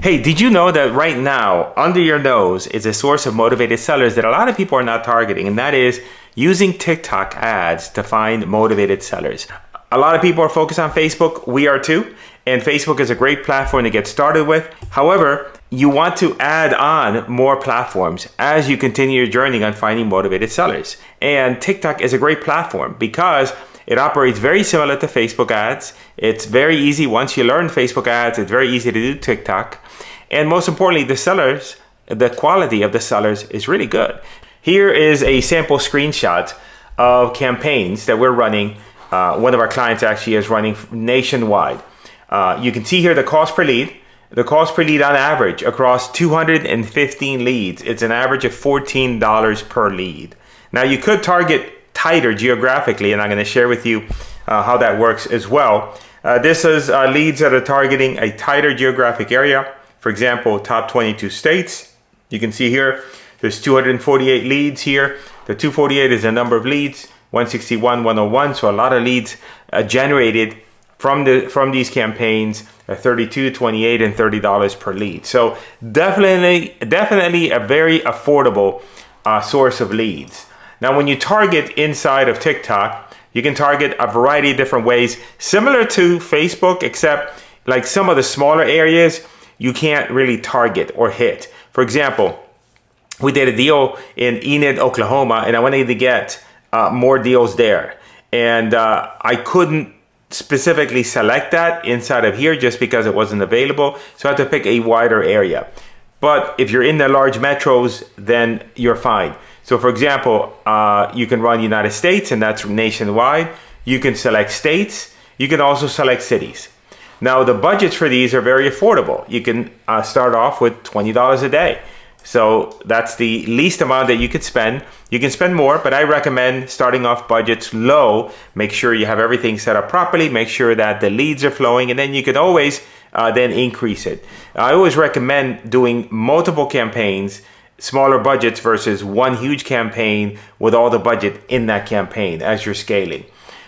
Hey, did you know that right now, under your nose is a source of motivated sellers that a lot of people are not targeting, and that is using TikTok ads to find motivated sellers. A lot of people are focused on Facebook. We are too. And Facebook is a great platform to get started with. However, you want to add on more platforms as you continue your journey on finding motivated sellers. And TikTok is a great platform because it operates very similar to Facebook ads. It's very easy. Once you learn Facebook ads, it's very easy to do TikTok. And most importantly, the sellers, the quality of the sellers is really good. Here is a sample screenshot of campaigns that we're running. One of our clients actually is running nationwide. You can see here the cost per lead. The cost per lead on average across 215 leads, it's an average of $14 per lead. Now you could target tighter geographically, and I'm going to share with you how that works as well. This is leads that are targeting a tighter geographic area. For example, top 22 states. You can see here, there's 248 leads here. The 248 is the number of leads, 161, 101. So a lot of leads generated from these campaigns, $32, $28, and $30 per lead. So definitely a very affordable source of leads. Now, when you target inside of TikTok, you can target a variety of different ways, similar to Facebook, except like some of the smaller areas, you can't really target or hit. For example, we did a deal in Enid, Oklahoma, and I wanted to get more deals there. And I couldn't specifically select that inside of here just because it wasn't available. So I had to pick a wider area. But if you're in the large metros, then you're fine. So for example, you can run United States, and that's nationwide. You can select states. You can also select cities. Now the budgets for these are very affordable. You can start off with $20 a day. So that's the least amount that you could spend. You can spend more, but I recommend starting off budgets low. Make sure you have everything set up properly. Make sure that the leads are flowing, and then you can always then increase it. I always recommend doing multiple campaigns, smaller budgets versus one huge campaign with all the budget in that campaign as you're scaling.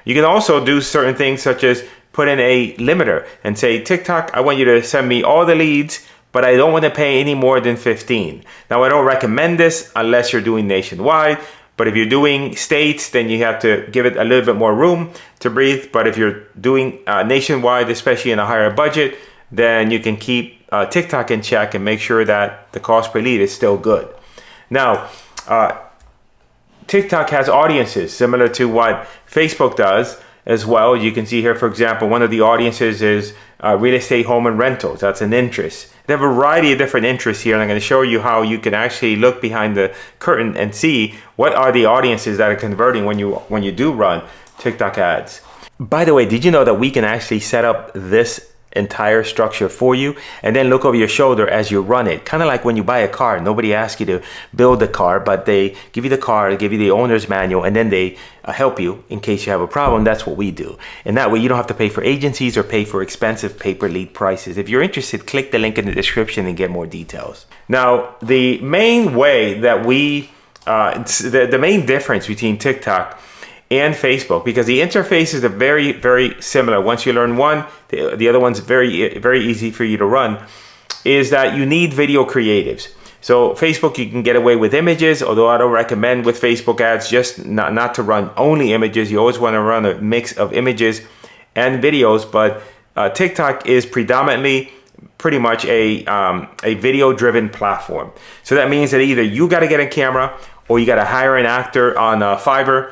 You can also do certain things such as put in a limiter and say, TikTok, I want you to send me all the leads, but I don't want to pay any more than 15. Now, I don't recommend this unless you're doing nationwide, but if you're doing states, then you have to give it a little bit more room to breathe. But if you're doing nationwide, especially in a higher budget, then you can keep TikTok in check and make sure that the cost per lead is still good. Now, TikTok has audiences similar to what Facebook does as well. You can see here, for example, one of the audiences is real estate, home, and rentals. That's an interest. They have a variety of different interests here, and I'm going to show you how you can actually look behind the curtain and see what are the audiences that are converting when you do run TikTok ads. By the way, did you know that we can actually set up this entire structure for you and then look over your shoulder as you run it? Kind of like when you buy a car, nobody asks you to build the car, but they give you the car, they give you the owner's manual, and then they help you in case you have a problem. That's what we do. And that way you don't have to pay for agencies or pay for expensive pay-per lead prices. If you're interested, click the link in the description and get more details. Now, the main way that the main difference between TikTok and Facebook, because the interfaces are very, very similar. Once you learn one, the other one's very, very easy for you to run, is that you need video creatives. So Facebook, you can get away with images, although I don't recommend with Facebook ads just not to run only images. You always want to run a mix of images and videos, but TikTok is predominantly pretty much a video-driven platform. So that means that either you got to get a camera or you got to hire an actor on Fiverr.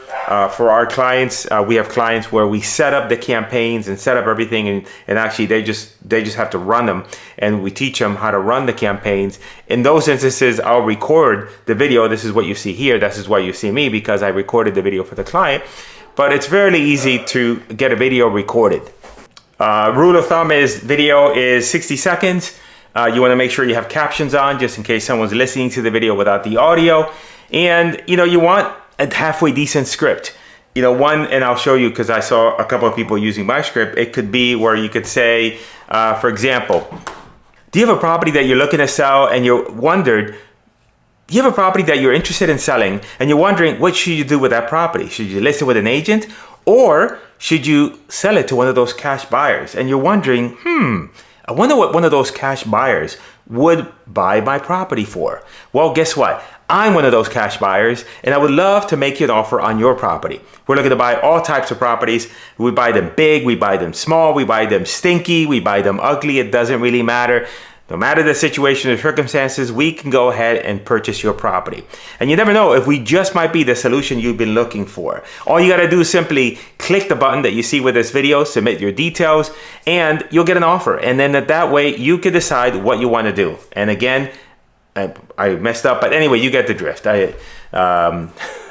For our clients, we have clients where we set up the campaigns and set up everything, and actually they just have to run them, and we teach them how to run the campaigns. In those instances, I'll record the video. This is what you see here. This is why you see me, because I recorded the video for the client. But it's fairly easy to get a video recorded. Rule of thumb is video is 60 seconds. You want to make sure you have captions on just in case someone's listening to the video without the audio. And, you want a halfway decent script. One, and I'll show you because I saw a couple of people using my script. It could be where you could say, for example, do you have a property that you're looking to sell and you have a property that you're interested in selling and you're wondering what should you do with that property? Should you list it with an agent, or should you sell it to one of those cash buyers? And you're wondering, I wonder what one of those cash buyers would buy my property for. Well, guess what? I'm one of those cash buyers, and I would love to make you an offer on your property. We're looking to buy all types of properties. We buy them big, we buy them small, we buy them stinky, we buy them ugly. It doesn't really matter. No matter the situation or circumstances, we can go ahead and purchase your property. And you never know if we just might be the solution you've been looking for. All you got to do is simply click the button that you see with this video, submit your details, and you'll get an offer. And then that way you can decide what you want to do. And again, I messed up, but anyway, you get the drift. I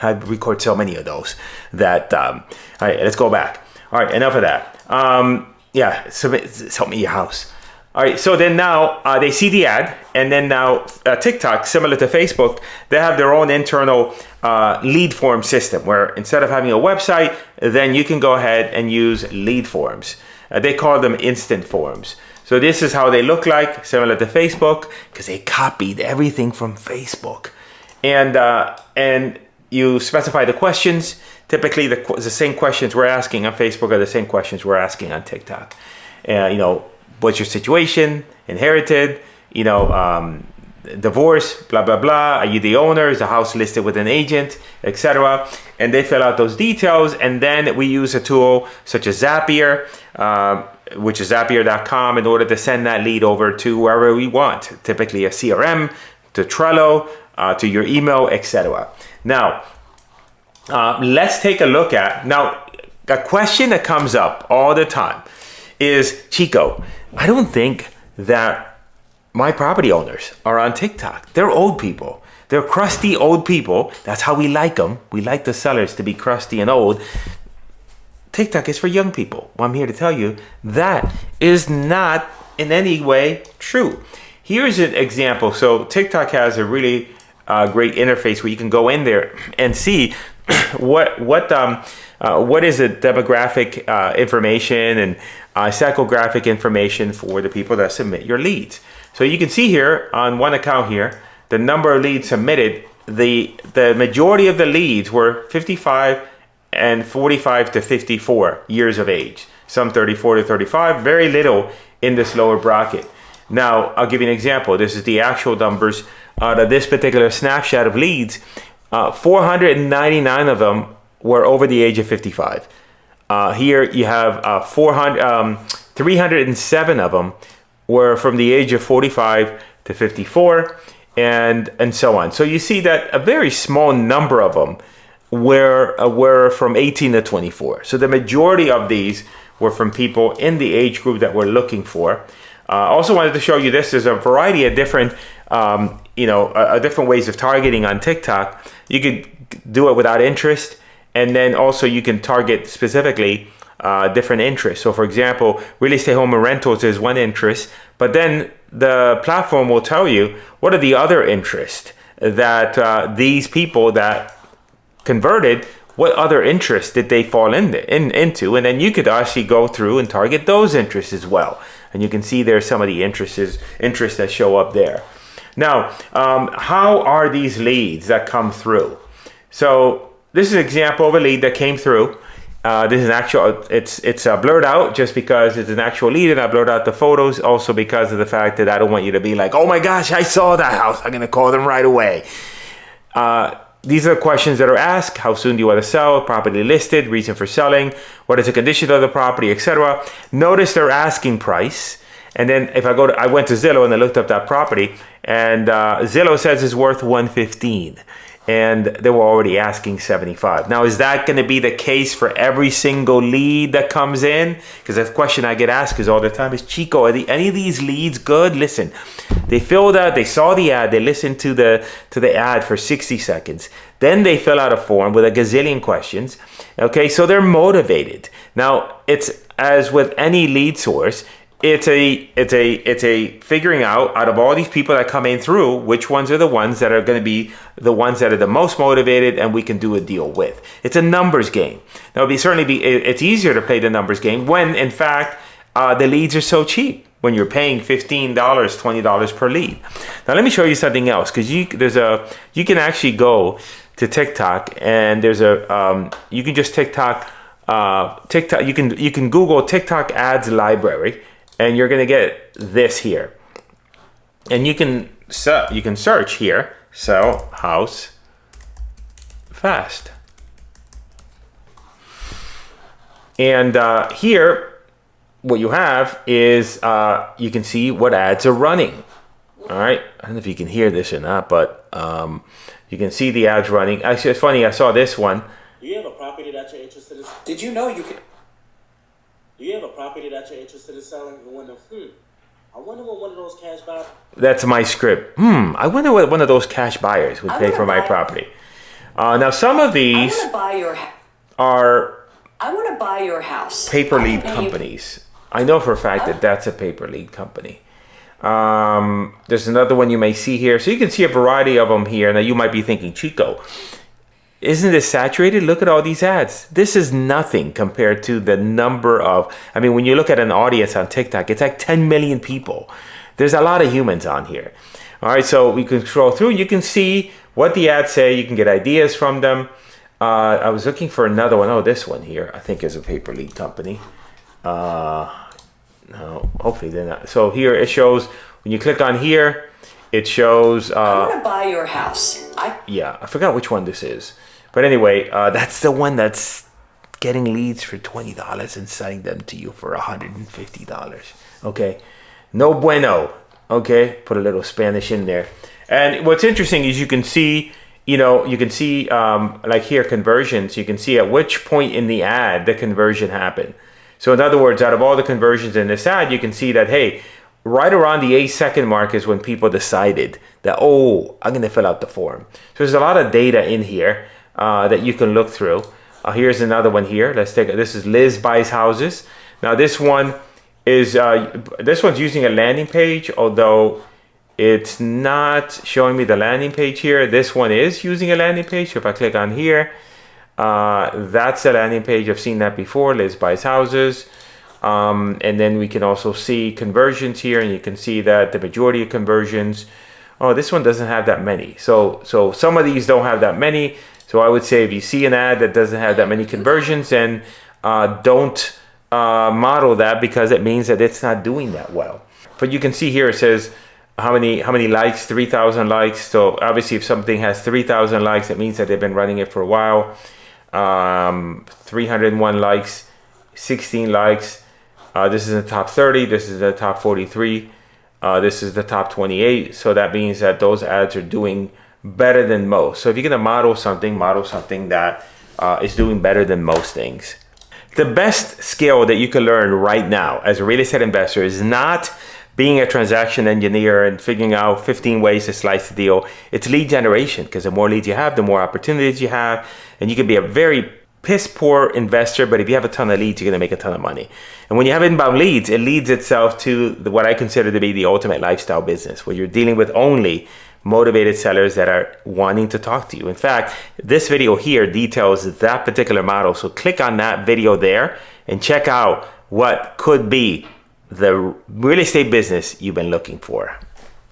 record so many of those that, all right, let's go back. All right, enough of that. Yeah, sell me your house. All right, so then now they see the ad, and then now TikTok, similar to Facebook, they have their own internal lead form system where instead of having a website, then you can go ahead and use lead forms. They call them instant forms. So this is how they look like, similar to Facebook, because they copied everything from Facebook. And you specify the questions. Typically, the same questions we're asking on Facebook are the same questions we're asking on TikTok. You know, what's your situation? Inherited? You know, divorce? Blah blah blah. Are you the owner? Is the house listed with an agent? Etc. And they fill out those details, and then we use a tool such as Zapier, which is Zapier.com, in order to send that lead over to wherever we want. Typically a CRM, to Trello, to your email, etc. Now, let's take a look at now. A question that comes up all the time is, Chico, I don't think that my property owners are on TikTok. They're old people. They're crusty old people. That's how we like them. We like the sellers to be crusty and old. TikTok is for young people. Well, I'm here to tell you that is not in any way true. Here's an example. So TikTok has a really great interface where you can go in there and see what is the demographic information and psychographic information for the people that submit your leads. So you can see here on one account here, the number of leads submitted, the majority of the leads were 55 and 45 to 54 years of age. Some 34 to 35, very little in this lower bracket. Now, I'll give you an example. This is the actual numbers out of this particular snapshot of leads. 499 of them were over the age of 55. Here you have 307 of them were from the age of 45 to 54, and so on. So you see that a very small number of them were from 18 to 24. So the majority of these were from people in the age group that we're looking for. I also wanted to show you this. There's a variety of different, different ways of targeting on TikTok. You could do it without interest, and then also you can target specifically different interests. So for example, real estate, home and rentals is one interest, but then the platform will tell you what are the other interests that these people that converted, what other interests did they fall into, and then you could actually go through and target those interests as well. And you can see there's some of the interests that show up there. Now, how are these leads that come through? So this is an example of a lead that came through. This is an actual, it's blurred out just because it's an actual lead, and I blurred out the photos also because of the fact that I don't want you to be like, oh my gosh, I saw that house, I'm going to call them right away. These are questions that are asked. How soon do you want to sell? Property listed, reason for selling, what is the condition of the property, etc. Notice their asking price. And then if I went to Zillow and I looked up that property, and Zillow says it's worth $115. And they were already asking $75. Now, is that going to be the case for every single lead that comes in? Because the question I get asked is all the time is, Chico, are any of these leads good? Listen, they filled out, they saw the ad, they listened to the ad for 60 seconds. Then they fill out a form with a gazillion questions. Okay, so they're motivated. Now, it's as with any lead source, it's a figuring out of all these people that come in through, which ones are the ones that are going to be the ones that are the most motivated and we can do a deal with. It's a numbers game. Now, it's easier to play the numbers game when, in fact, the leads are so cheap. When you're paying $15, $20 per lead. Now, let me show you something else, because you can actually go to TikTok, and there's you can just TikTok. You can Google TikTok ads library. and you're gonna get this here. And you can search here, sell house fast. And here, what you have is you can see what ads are running. All right, I don't know if you can hear this or not, but you can see the ads running. Actually, it's funny, I saw this one. Do you have a property that you're interested in? Did you know you could? Do you have a property that you're interested in selling? I wonder what one of those cash buyers. That's my script. I wonder what one of those cash buyers would pay for my property. Now, some of these are I want to buy your house. Paper lead companies. I know for a fact that that's a paper lead company. There's another one you may see here. So you can see a variety of them here. Now you might be thinking, Chico, isn't this saturated? Look at all these ads. This is nothing compared to the number of, I mean, when you look at an audience on TikTok, it's like 10 million people. There's a lot of humans on here. All right, so we can scroll through. You can see what the ads say. You can get ideas from them. I was looking for another one. Oh, this one here, I think is a paper lead company. No, hopefully they're not. So here it shows, when you click on here, it shows... I want to buy your house. Yeah, I forgot which one this is. But anyway, that's the one that's getting leads for $20 and selling them to you for $150. Okay, no bueno. Okay, put a little Spanish in there. And what's interesting is you can see, like here, conversions. You can see at which point in the ad the conversion happened. So in other words, out of all the conversions in this ad, you can see that, hey, right around the 8-second mark is when people decided that, oh, I'm going to fill out the form. So there's a lot of data in here that you can look through. Here's another one here. Let's take this is Liz Buys Houses. Now this one is this one's using a landing page, although it's not showing me the landing page here. This one is using a landing page. So if I click on here, that's a landing page. I've seen that before. Liz Buys Houses. And then we can also see conversions here, and you can see that the majority of conversions, oh, this one doesn't have that many. So some of these don't have that many. So I would say if you see an ad that doesn't have that many conversions, then don't model that, because it means that it's not doing that well. But you can see here it says how many likes, 3,000 likes. So obviously if something has 3,000 likes, it means that they've been running it for a while. 301 likes, 16 likes. This is the top 30. This is the top 43. This is the top 28. So that means that those ads are doing better than most. So if you're going to model something that is doing better than most things. The best skill that you can learn right now as a real estate investor is not being a transaction engineer and figuring out 15 ways to slice the deal. It's lead generation, because the more leads you have, the more opportunities you have, and you can be a very piss poor investor, but if you have a ton of leads, you're going to make a ton of money. And when you have inbound leads, it leads itself to what I consider to be the ultimate lifestyle business, where you're dealing with only motivated sellers that are wanting to talk to you. In fact, this video here details that particular model. So click on that video there and check out what could be the real estate business you've been looking for.